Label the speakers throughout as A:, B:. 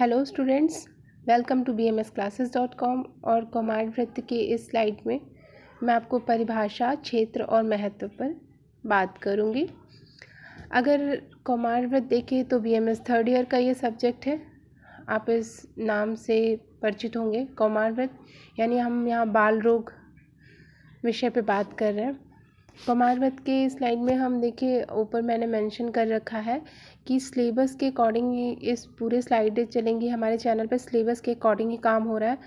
A: Hello students, welcome to bmsclasses.com। और कौमार वृत्त के इस स्लाइड में मैं आपको परिभाषा, क्षेत्र और महत्व पर बात करूंगी। अगर कौमार वृत्त देखें तो BMS थर्ड ईयर का ये सब्जेक्ट है। आप इस नाम से परिचित होंगे। कौमार वृत्त यानी हम यहाँ बाल रोग विषय पे बात कर रहे हैं। कौमार वृत्त के स्लाइड में हम देखिए, ऊपर मैंने मेंशन कर रखा है कि सिलेबस के अकॉर्डिंग इस पूरे स्लाइड चलेंगी। हमारे चैनल पर सिलेबस के अकॉर्डिंग ही काम हो रहा है।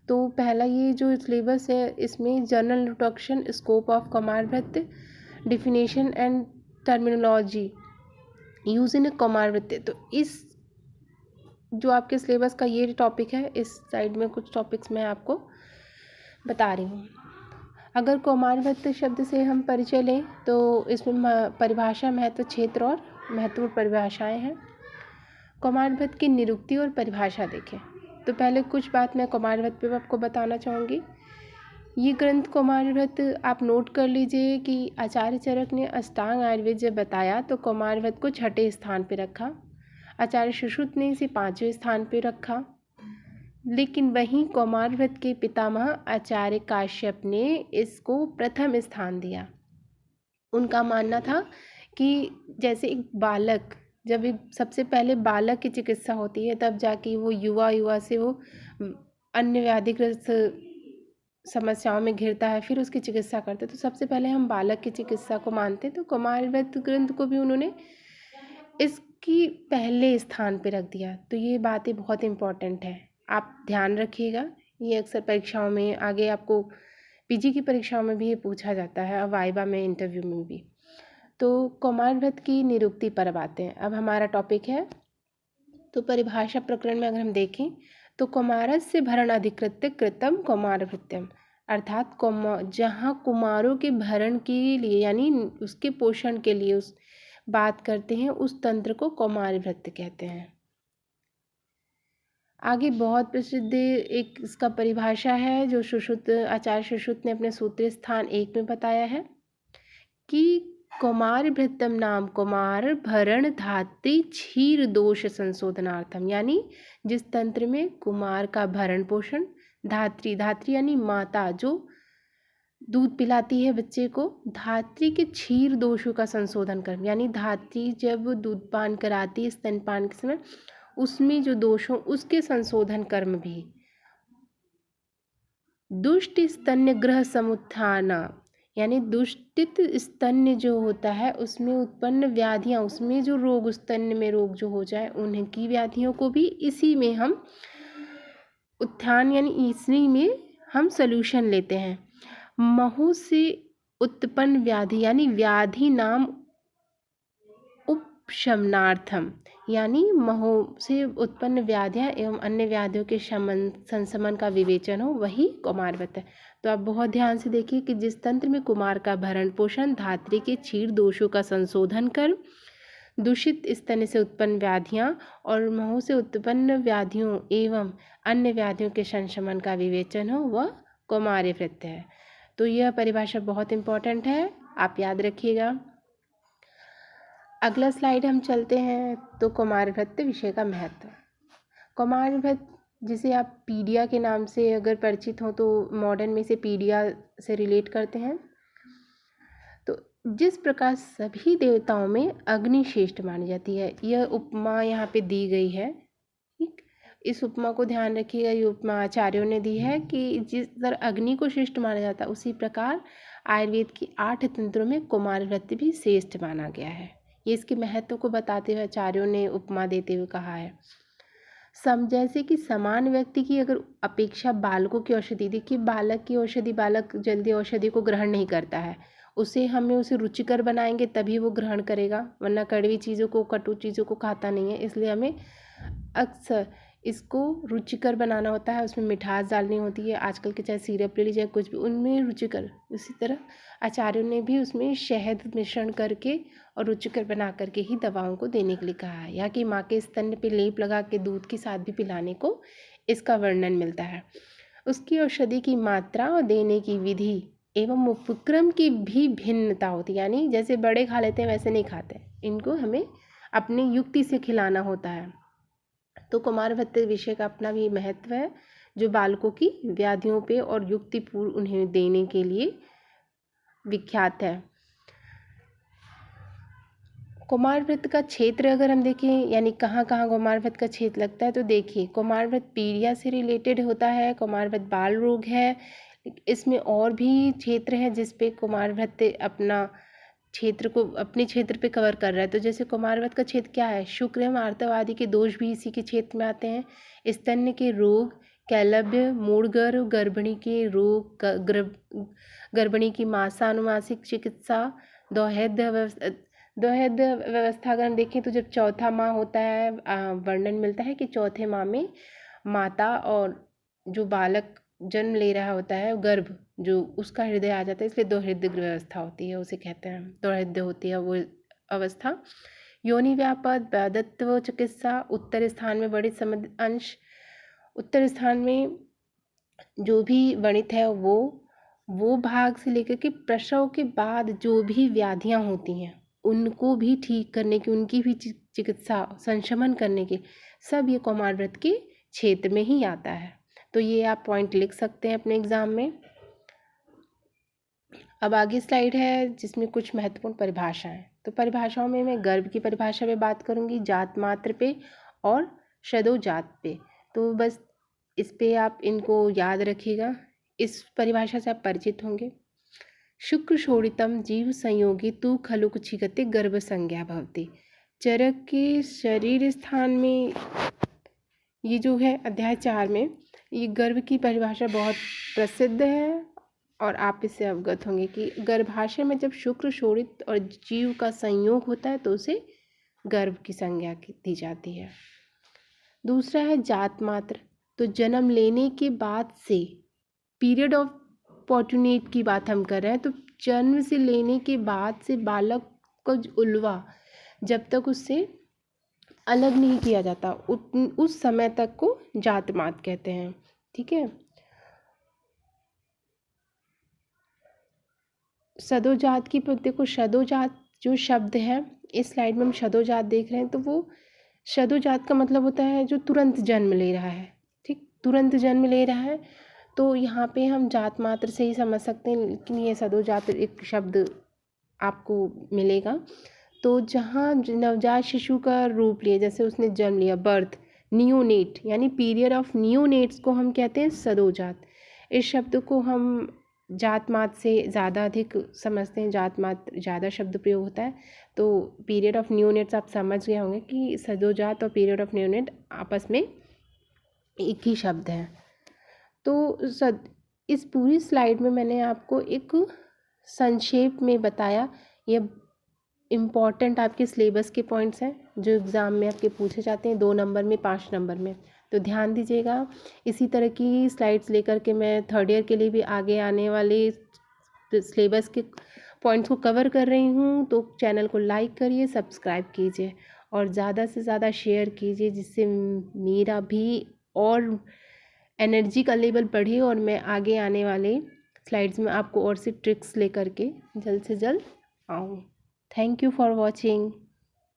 A: तो पहला ये जो सिलेबस है, इसमें जनरल इंट्रोडक्शन, स्कोप ऑफ कौमार वृत्त, definition and terminology use in कौमार वृत्त। तो इस जो आपके सिलेबस का ये टॉपिक है, इस साइड में कुछ टॉपिक्स मैं आपको बता रही हूँ। अगर कौमार वृत्त शब्द से हम परिचय लें तो इसमें परिभाषा, महत्व, क्षेत्र और महत्वपूर्ण परिभाषाएं हैं। कौमार वृत्त की निरुक्ति और परिभाषा देखें तो पहले कुछ बात मैं कौमार वृत्त पे आपको बताना चाहूँगी। ये ग्रंथ कौमार वृत्त आप नोट कर लीजिए कि आचार्य चरक ने अष्टांग आयुर्वेद जब बताया तो कौमार वृत्त को 6ठे स्थान पर रखा। आचार्य सुश्रुत ने इसे 5वें स्थान पर रखा। लेकिन वहीं कौमार वृत्त के पितामह आचार्य काश्यप ने इसको प्रथम स्थान दिया। उनका मानना था कि जैसे एक बालक, जब एक सबसे पहले बालक की चिकित्सा होती है, तब जाके वो युवा से वो अन्य व्याधिग्रस्त समस्याओं में घिरता है, फिर उसकी चिकित्सा करते। तो सबसे पहले हम बालक की चिकित्सा को मानते। तो कौमार वृत्त ग्रंथ को भी उन्होंने इसकी पहले स्थान पर रख दिया। तो ये बातें बहुत इम्पोर्टेंट है, आप ध्यान रखिएगा। ये अक्सर परीक्षाओं में, आगे आपको पीजी की परीक्षाओं में भी ये पूछा जाता है और वाइवा में, इंटरव्यू में भी। तो कौमार वृत्त की निरुक्ति पर अब आते हैं। अब हमारा टॉपिक है तो परिभाषा प्रकरण में अगर हम देखें तो कौमारस्य भरण अधिकृत्य कृतम कौमार वृत्तम, अर्थात जहाँ कुमारों के भरण के लिए यानी उसके पोषण के लिए उस बात करते हैं, उस तंत्र को कौमार वृत्त कहते हैं। आगे बहुत प्रसिद्ध एक इसका परिभाषा है जो आचार्य सुश्रुत ने अपने सूत्र स्थान 1 में बताया है कि कौमार वृत्तम नाम कौमार भरण धात्री क्षीर दोष संशोधनार्थम, यानी जिस तंत्र में कुमार का भरण पोषण, धात्री यानी माता जो दूध पिलाती है बच्चे को, धात्री के क्षीर दोषों का संशोधन कर, यानी धात्री जब दूध पान कराती है स्तनपान के समय, उसमें जो दोष हो उसके संशोधन कर्म भी। दुष्ट स्तन्य ग्रह समुत्थाना, यानी दुष्टित स्तन्य जो होता है उसमें उत्पन्न व्याधियां, उसमें जो रोग, स्तन्य में रोग जो हो जाए, उनकी व्याधियों को भी इसी में हम उत्थान यानी इसी में हम सल्यूशन लेते हैं। महू से उत्पन्न व्याधि यानी व्याधि नाम उपशमनार्थम, यानी महू से उत्पन्न व्याधियाँ एवं अन्य व्याधियों के संशमन का विवेचन हो, वही कौमार वृत्त है। तो आप बहुत ध्यान से देखिए कि जिस तंत्र में कुमार का भरण पोषण, धात्री के क्षीर दोषों का संशोधन कर, दूषित स्तन से उत्पन्न व्याधियाँ और महू से उत्पन्न व्याधियों एवं अन्य व्याधियों के संशमन का विवेचन हो, वह कौमार वृत्त है। तो यह परिभाषा बहुत इम्पोर्टेंट है, आप याद रखिएगा। अगला स्लाइड हम चलते हैं तो कौमार वृत्त विषय का महत्व। कौमार वृत्त जिसे आप पीडिया के नाम से अगर परिचित हो तो मॉडर्न में से पीडिया से रिलेट करते हैं। तो जिस प्रकार सभी देवताओं में अग्नि श्रेष्ठ मानी जाती है, यह उपमा यहाँ पे दी गई है। ठीक, इस उपमा को ध्यान रखिएगा। ये उपमा आचार्यों ने दी है कि जिस तरह अग्नि को श्रेष्ठ माना जाता है, उसी प्रकार आयुर्वेद की 8 तंत्रों में कौमार वृत्त भी श्रेष्ठ माना गया है। ये इसके महत्व को बताते हुए आचार्यों ने उपमा देते हुए कहा है। जैसे कि समान व्यक्ति की अगर अपेक्षा बालकों की औषधि, देखिए बालक की औषधि, बालक जल्दी औषधि को ग्रहण नहीं करता है, उसे रुचिकर बनाएंगे तभी वो ग्रहण करेगा, वरना कड़वी चीज़ों को, कटु चीज़ों को खाता नहीं है। इसलिए हमें अक्सर इसको रुचिकर बनाना होता है, उसमें मिठास डालनी होती है। आजकल के चाहे सिरप ले लीजिए, कुछ भी, उनमें रुचिकर। इसी तरह आचार्यों ने भी उसमें शहद मिश्रण करके और रुचिकर बना करके ही दवाओं को देने के लिए कहा है। या कि माँ के स्तन पे लेप लगा के दूध के साथ भी पिलाने को इसका वर्णन मिलता है। उसकी औषधि की मात्रा और देने की विधि एवं उपक्रम की भी भिन्नता होती है, यानी जैसे बड़े खा लेते हैं वैसे नहीं खाते, इनको हमें अपनी युक्ति से खिलाना होता है। तो कुमार भत्ते विषय का अपना भी महत्व है, जो बालकों की व्याधियों पे और युक्तिपूर्ण उन्हें देने के लिए विख्यात है। कुमार व्रत का क्षेत्र अगर हम देखें, यानी कहाँ कहाँ कुमार व्रत का क्षेत्र लगता है, तो देखिए कुमार व्रत पीड़िया से रिलेटेड होता है, कुमार व्रत बाल रोग है, इसमें और भी क्षेत्र है जिस पे कुमार व्रत अपना क्षेत्र को अपने क्षेत्र पे कवर कर रहा है। तो जैसे कुमार व्रत का क्षेत्र क्या है, शुक्र एवं आर्तव आदि के दोष भी इसी के क्षेत्र में आते हैं। स्तन्य के रोग, कैलभ्य, मूढ़गर्भ, गर्भिणी के रोग, गर्भिणी की मासानुमासिक चिकित्सा, दोहद व्यवस्था अगर हम देखें तो जब चौथा माह होता है, वर्णन मिलता है कि चौथे माह में माता और जो बालक जन्म ले रहा होता है गर्भ, जो उसका हृदय आ जाता है, इसलिए दोहृदय व्यवस्था होती है, उसे कहते हैं दोहृदय होती है वो अवस्था। योनि व्यापद, वैधत्व चिकित्सा, उत्तर स्थान में वर्णित संबंधित अंश, उत्तर स्थान में जो भी वर्णित है वो भाग से लेकर के प्रसव के बाद जो भी व्याधियाँ होती हैं उनको भी ठीक करने की, उनकी भी चिकित्सा संशमन करने के, सब ये कुमार व्रत के क्षेत्र में ही आता है। तो ये आप पॉइंट लिख सकते हैं अपने एग्जाम में। अब आगे स्लाइड है जिसमें कुछ महत्वपूर्ण परिभाषाएं। तो परिभाषाओं में मैं गर्भ की परिभाषा पे बात करूंगी, जात मात्र पे और शदो जात पे। तो बस इस पे आप इनको याद रखिएगा, इस परिभाषा से आप परिचित होंगे। शुक्र शोणितम जीव संयोगी तू खलु कुक्षिगते गर्भ संज्ञा भवति। चरक के शरीर स्थान में ये जो है अध्याय 4 में ये गर्भ की परिभाषा बहुत प्रसिद्ध है और आप इससे अवगत होंगे कि गर्भाशय में जब शुक्र शोणित और जीव का संयोग होता है तो उसे गर्भ की संज्ञा दी जाती है। दूसरा है जात मात्र। तो जन्म लेने के बाद से पीरियड ऑफ पॉर्टुनेट की बात हम कर रहे हैं, तो जन्म से लेने के बाद से बालक का उल्वा जब तक उससे अलग नहीं किया जाता उस समय तक को जात मात कहते हैं। ठीक है। सदोजात की देखो, शदोजात जो शब्द है इस स्लाइड में हम शदोजात देख रहे हैं, तो वो शदोजात का मतलब होता है जो तुरंत जन्म ले रहा है। ठीक, तुरंत जन्म ले रहा है, तो यहाँ पे हम जात मात्र से ही समझ सकते हैं, लेकिन ये सदोजात एक शब्द आपको मिलेगा। तो जहाँ नवजात शिशु का रूप लिया, जैसे उसने जन्म लिया, बर्थ, नियोनेट यानी पीरियड ऑफ नियोनेट्स को हम कहते हैं सदोजात। इस शब्द को हम जात मात से ज़्यादा अधिक समझते हैं, जात मात ज़्यादा शब्द प्रयोग होता है। तो पीरियड ऑफ नियोनेट्स आप समझ गए होंगे कि सदोजात और पीरियड ऑफ नियोनेट आपस में एक ही शब्द है। तो इस पूरी स्लाइड में मैंने आपको एक संक्षेप में बताया, ये इम्पॉर्टेंट आपके सिलेबस के पॉइंट्स हैं जो एग्ज़ाम में आपके पूछे जाते हैं 2 नंबर में, 5 नंबर में, तो ध्यान दीजिएगा। इसी तरह की स्लाइड्स लेकर के मैं 3rd ईयर के लिए भी आगे आने वाले सिलेबस के पॉइंट्स को कवर कर रही हूँ। तो चैनल को लाइक करिए, सब्सक्राइब कीजिए और ज़्यादा से ज़्यादा शेयर कीजिए, जिससे मेरा भी और एनर्जी का लेवल बढ़े और मैं आगे आने वाले स्लाइड्स में आपको और से ट्रिक्स लेकर के जल्द से जल्द आऊँ। Thank you for watching.